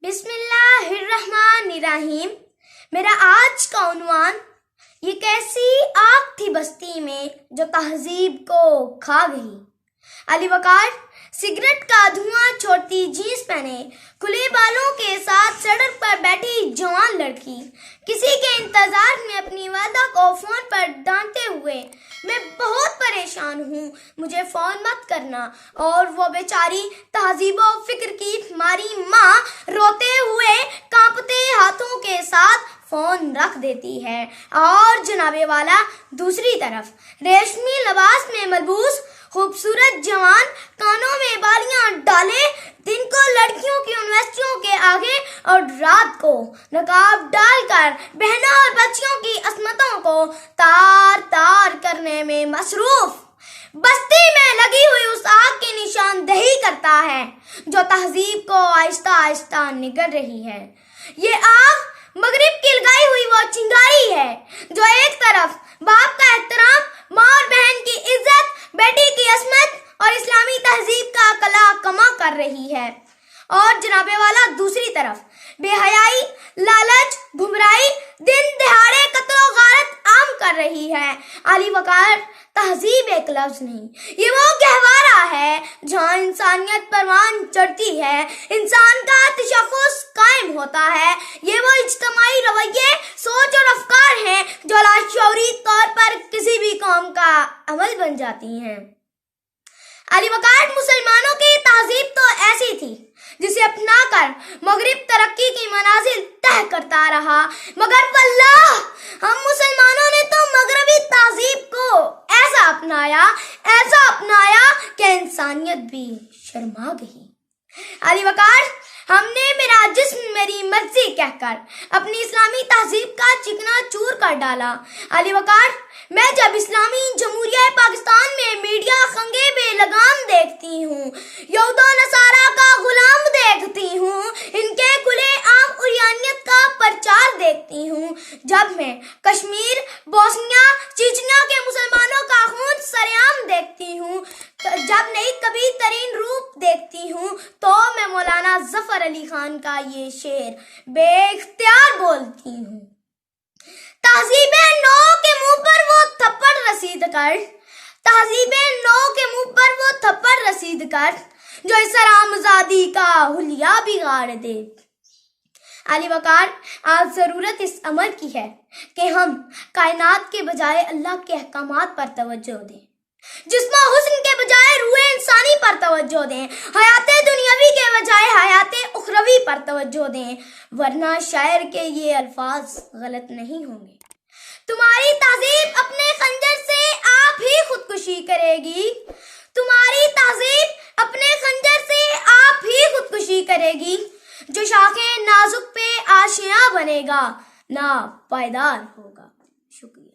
بسم اللہ الرحمن الرحیم۔ میرا آج کا عنوان یہ کیسی آگ تھی بستی میں جو تہذیب کو کھا گئی۔ علی وقار سگریٹ کا دھواں چھوڑتی جینس پہنے کھلے بالوں کے ساتھ سڑک پر بیٹھی جوان لڑکی کسی کے انتظار میں اپنی والدہ کو فون پر ڈانٹتے ہوئے، میں بہت پریشان ہوں، مجھے فون مت کرنا، اور وہ بیچاری تہذیب و فکر کی ہماری ماں روتے ہوئے کانپتے ہاتھوں کے ساتھ فون رکھ دیتی ہے، اور جناب والا دوسری طرف ریشمی لباس میں ملبوس خوبصورت جوان کانوں میں بالیاں ڈالے دن کو لڑکیوں کی یونیورسٹیوں کے آگے اور رات کو نقاب ڈال کر بہنوں اور بچیوں کی عصمتوں کو تار تار کرنے میں مصروف بستی میں لگی ہوئی اس آگ کی نشاندہی کرتا ہے جو تہذیب کو آہستہ آہستہ نگل رہی ہے۔ یہ آگ مغرب کی لگائی ہوئی وہ چنگاری ہے جو ایک طرف باپ کا احترام، ماں اور بہن کی عزت، بیٹی کی عصمت اور اسلامی تہذیب کا کلا کما کر رہی ہے، اور جناب والا دوسری طرف بے حیائی، لالچ، گمراہی، دن دہاڑے قتل و غارت عام کر رہی ہے۔ علی وقار تہذیب ایک لفظ نہیں، یہ وہ گہوارہ ہے جہاں انسانیت پروان چڑھتی ہے، انسان کا تشخص قائم ہوتا ہے۔ یہ وہ اجتماعی رویے، سوچ اور افکار ہیں جو لاشعوری طور پر کسی بھی قوم کا عمل بن جاتی ہیں۔ علی وقار مسلمانوں کی تہذیب تو ایسی تھی جسے اپنا کر مغرب ترقی کی منازل طے کرتا رہا، مگر واللہ ہم مسلمانوں نے تو مغربی تہذیب کو ایسا اپنایا کہ انسانیت بھی شرما گئی۔ علی وقار ہم نے میرا جسم میری مرضی کہہ کر اپنی اسلامی تہذیب کا چکنا چور کر ڈالا۔ علی وقار میں جب اسلامی جمہوریہ پاکستان میں میڈیا خنگے بے لگام دیکھتی ہوں، یہود و نصارہ کا غلام دیکھتی ہوں، ان کے کھلے عام عریانیت کا پرچار دیکھتی ہوں، جب میں کشمیر، بوسنیا، چیچنیا کے مسلمانوں کا خون سرعام دیکھتی ہوں، جب نئی کبھی ترین روپ دیکھتی ہوں، تو میں مولانا ظفر علی خان کا یہ شعر بے اختیار بولتی ہوں: تہذیب نو کے منہ پر وہ تھپڑ رسید کر، تہذیب نو کے منہ پر وہ تھپڑ رسید کر جو اس حرامزادی کا حلیہ بگاڑ دے۔ علی وقار آج ضرورت اس امر کی ہے کہ ہم کائنات کے بجائے اللہ کے احکامات پر توجہ دیں، جسم و حسن کے بجائے روح انسانی پر توجہ دیں، حیات دنیاوی کے بجائے حیات اخروی پر توجہ دیں، ورنہ شاعر کے یہ الفاظ غلط نہیں ہوں گے: تمہاری تہذیب اپنے خنجر سے آپ ہی خودکشی کرے گی، تمہاری تہذیب اپنے خنجر سے آپ ہی خودکشی کرے گی، جو شاخیں نازک پہ آشیاں بنے گا نہ پائیدار ہوگا۔ شکریہ۔